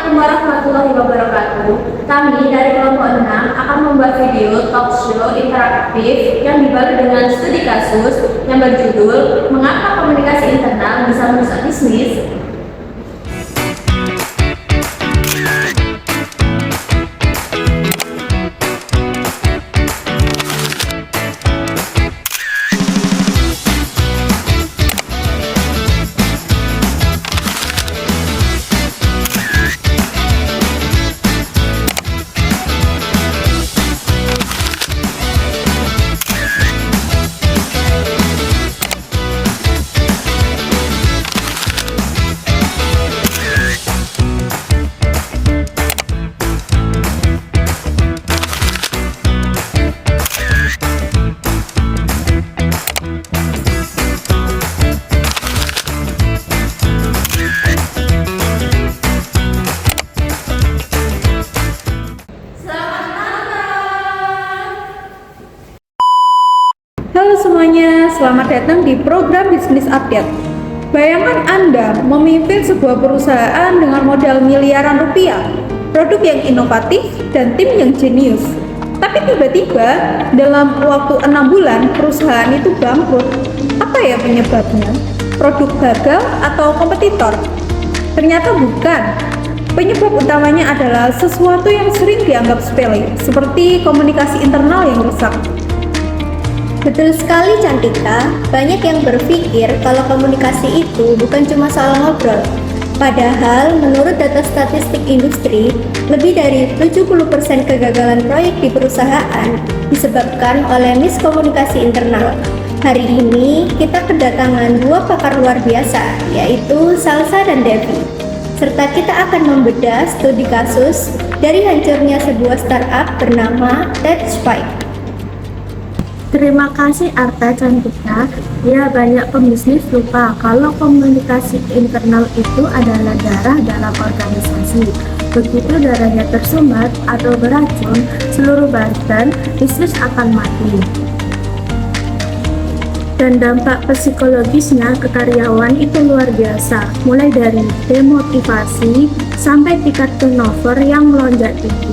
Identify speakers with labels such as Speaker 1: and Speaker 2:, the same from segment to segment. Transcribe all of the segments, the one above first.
Speaker 1: Assalamualaikum warahmatullahi wabarakatuh. Kami dari kelompok 6 akan membuat video talk show interaktif yang dibagi dengan studi kasus yang berjudul Mengapa Komunikasi Internal Bisa Merusak Bisnis.
Speaker 2: Halo semuanya, selamat datang di program Bisnis Update. Bayangkan Anda memimpin sebuah perusahaan dengan modal miliaran rupiah, produk yang inovatif, dan tim yang jenius. Tapi tiba-tiba dalam waktu 6 bulan perusahaan itu bangkrut. Apa ya penyebabnya? Produk gagal atau kompetitor? Ternyata bukan. Penyebab utamanya adalah sesuatu yang sering dianggap sepele, seperti komunikasi internal yang rusak.
Speaker 3: Betul sekali Cantika, banyak yang berpikir kalau komunikasi itu bukan cuma soal ngobrol. Padahal menurut data statistik industri, lebih dari 70% kegagalan proyek di perusahaan disebabkan oleh miskomunikasi internal. Hari ini kita kedatangan dua pakar luar biasa, yaitu Salsa dan Devi. Serta kita akan membedah studi kasus dari hancurnya sebuah startup bernama TechSwipe.
Speaker 4: Terima kasih Arta Cantika. Ya, banyak pembisnis lupa kalau komunikasi internal itu adalah darah dalam organisasi. Begitu darahnya tersumbat atau beracun, seluruh badan bisnis akan mati. Dan dampak psikologisnya ke karyawan itu luar biasa, mulai dari demotivasi sampai tingkat turnover yang melonjak tinggi.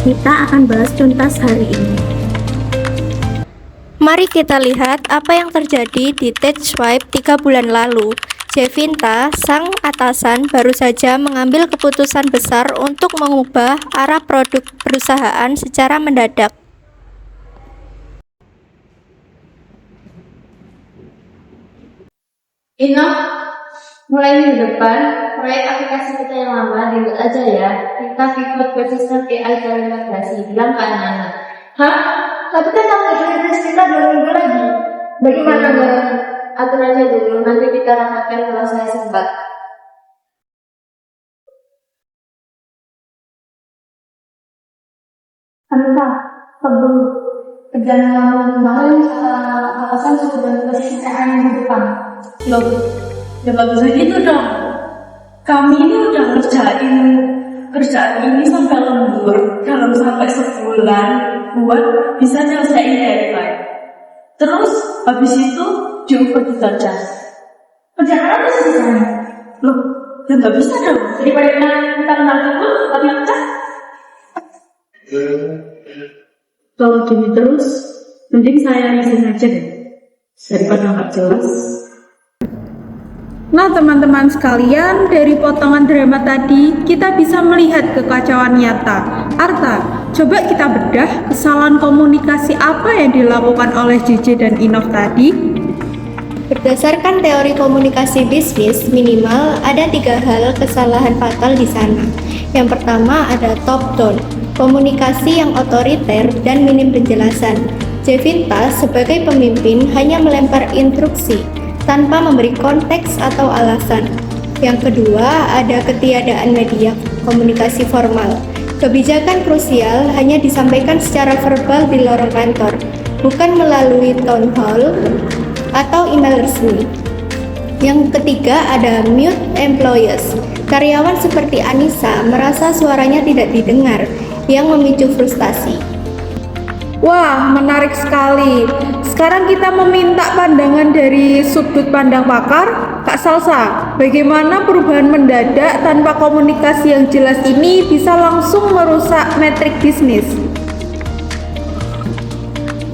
Speaker 4: Kita akan bahas tuntas hari ini.
Speaker 3: Mari kita lihat apa yang terjadi di TechSwipe 3 bulan lalu. Jevinta, sang atasan, baru saja mengambil keputusan besar untuk mengubah arah produk perusahaan secara mendadak.
Speaker 1: Mulai minggu depan, proyek aplikasi kita yang lama dibuat aja ya. Kita pivot ke sistem AI kalibrasi, bilang ke anak-anak. Hah? Tapi kan aktivitas kita 2 minggu lagi. Bagaimana atur aja dulu, nanti kita rapatkan kalau saya sempat.
Speaker 4: Entah, sebelum perjalanan kemarin atasan sudah posisi AI di depan.
Speaker 5: Loh, ya gak bisa gitu dong. Kami ini udah kerjaan ini sampai lembur dalam sampai sebulan buat bisa nyelesain deadline. Terus habis itu diubah saja.
Speaker 4: Kerjaan apa sih sekarang?
Speaker 5: Loh, ya gak bisa dong.
Speaker 4: Daripada kita kenal dulu, tapi apa?
Speaker 5: Kalau gini terus, mending saya izin aja deh, daripada nggak jelas.
Speaker 2: Nah teman-teman sekalian, dari potongan drama tadi kita bisa melihat kekacauan nyata. Arta, coba kita bedah kesalahan komunikasi apa yang dilakukan oleh JJ dan Inov tadi.
Speaker 3: Berdasarkan teori komunikasi bisnis, minimal ada 3 hal kesalahan fatal di sana. Yang pertama ada top tone, komunikasi yang otoriter dan minim penjelasan. Jevinta sebagai pemimpin hanya melempar instruksi tanpa memberi konteks atau alasan. Yang kedua, ada ketiadaan media komunikasi formal. Kebijakan krusial hanya disampaikan secara verbal di lorong kantor, bukan melalui town hall atau email resmi. Yang ketiga, ada mute employees. Karyawan seperti Anissa merasa suaranya tidak didengar, yang memicu frustasi.
Speaker 2: Wah, menarik sekali. Sekarang kita meminta pandangan dari sudut pandang pakar. Kak Salsa, bagaimana perubahan mendadak tanpa komunikasi yang jelas ini bisa langsung merusak metrik bisnis?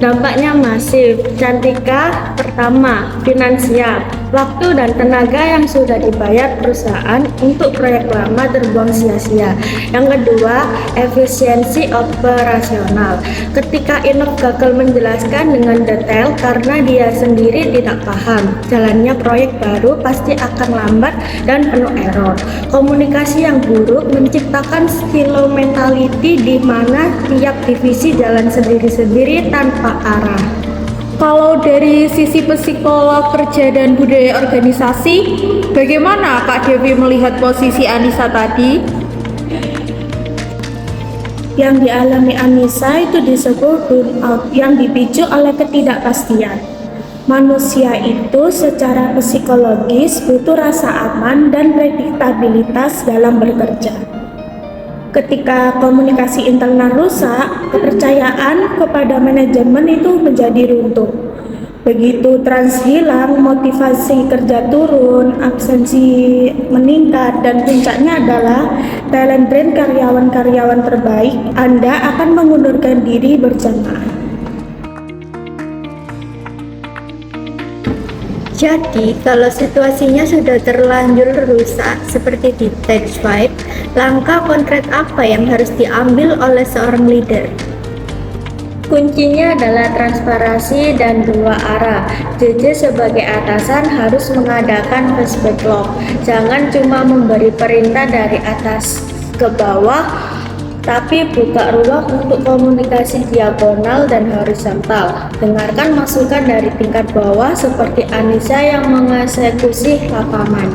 Speaker 4: Dampaknya masif. Cantika, pertama, finansial. Waktu dan tenaga yang sudah dibayar perusahaan untuk proyek lama terbuang sia-sia. Yang kedua, efisiensi operasional. Ketika Inov gagal menjelaskan dengan detail karena dia sendiri tidak paham, jalannya proyek baru pasti akan lambat dan penuh error. Komunikasi yang buruk menciptakan silo mentality di mana tiap divisi jalan sendiri-sendiri tanpa arah.
Speaker 2: Kalau dari sisi psikolog kerja dan budaya organisasi, bagaimana Kak Devi melihat posisi Anissa tadi?
Speaker 4: Yang dialami Anissa itu disebut burnout yang dipicu oleh ketidakpastian. Manusia itu secara psikologis butuh rasa aman dan prediktabilitas dalam bekerja. Ketika komunikasi internal rusak, kepercayaan kepada manajemen itu menjadi runtuh. Begitu trans hilang, motivasi kerja turun, absensi meningkat, dan puncaknya adalah talent drain karyawan-karyawan terbaik. Anda akan mengundurkan diri berjamaah.
Speaker 3: Jadi, kalau situasinya sudah terlanjur rusak seperti di Stage 5, langkah konkret apa yang harus diambil oleh seorang leader? Kuncinya adalah transparansi dan dua arah. JJ sebagai atasan harus mengadakan first backlog. Jangan cuma memberi perintah dari atas ke bawah, tapi buka ruang untuk komunikasi diagonal dan horizontal. Dengarkan masukan dari tingkat bawah seperti Anissa yang mengeksekusi lapangan.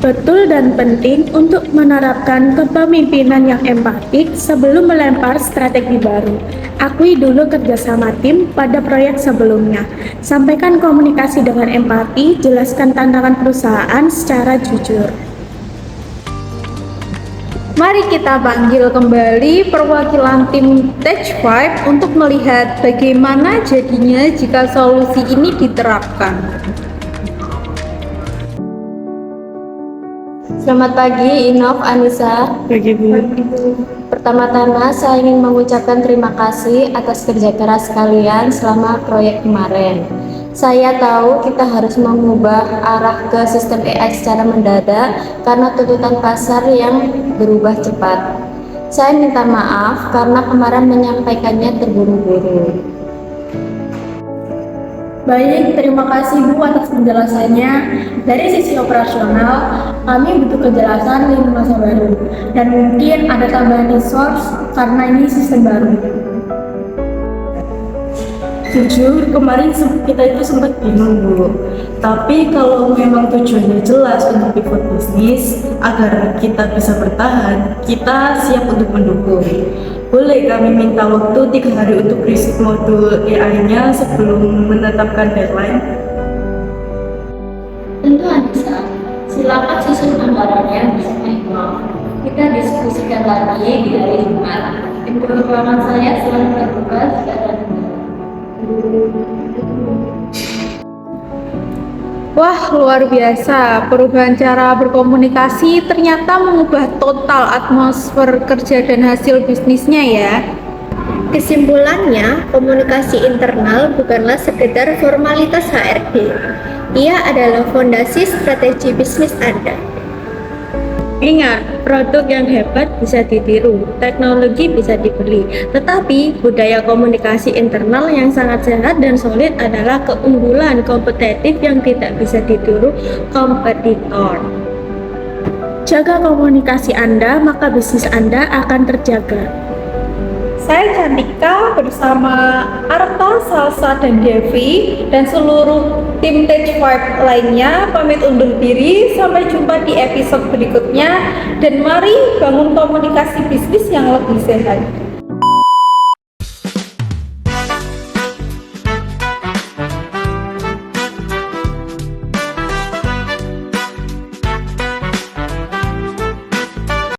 Speaker 4: Betul dan penting untuk menerapkan kepemimpinan yang empatik sebelum melempar strategi baru. Akui dulu kerjasama tim pada proyek sebelumnya. Sampaikan komunikasi dengan empati, jelaskan tantangan perusahaan secara jujur.
Speaker 2: Mari kita panggil kembali perwakilan tim Stage 5 untuk melihat bagaimana jadinya jika solusi ini diterapkan.
Speaker 1: Selamat pagi, Inov, Anissa.
Speaker 4: Pagi, Bu.
Speaker 1: Pertama-tama, saya ingin mengucapkan terima kasih atas kerja keras kalian selama proyek kemarin. Saya tahu kita harus mengubah arah ke sistem AI secara mendadak karena tuntutan pasar yang berubah cepat. Saya minta maaf karena kemarin menyampaikannya terburu-buru.
Speaker 4: Baik, terima kasih Bu atas penjelasannya. Dari sisi operasional, kami butuh kejelasan lini masa baru dan mungkin ada tambahan resource karena ini sistem baru.
Speaker 5: Jujur, kemarin kita itu sempat bingung, Bu. Tapi kalau memang tujuannya jelas untuk pivot bisnis agar kita bisa bertahan, kita siap untuk mendukung. Boleh kami minta waktu 3 hari untuk riset modul AI-nya sebelum menetapkan deadline?
Speaker 1: Tentu Anissa, silakan susun anggarannya bersama Inov. Kita diskusikan lagi di hari Jumat. Tim perubahan saya selalu terbuka jika ada
Speaker 2: Wah, luar biasa. Perubahan cara berkomunikasi ternyata mengubah total atmosfer kerja dan hasil bisnisnya ya.
Speaker 3: Kesimpulannya, komunikasi internal bukanlah sekedar formalitas HRD. Ia adalah fondasi strategi bisnis Anda.
Speaker 4: Ingat, produk yang hebat bisa ditiru, teknologi bisa dibeli, tetapi budaya komunikasi internal yang sangat sehat dan solid adalah keunggulan kompetitif yang tidak bisa ditiru kompetitor. Jaga komunikasi Anda, maka bisnis Anda akan terjaga.
Speaker 2: Saya Cantika bersama Arta, Salsa, dan Devi dan seluruh tim Stage 5 lainnya pamit undur diri. Sampai jumpa di episode berikutnya dan mari bangun komunikasi bisnis yang lebih sehat.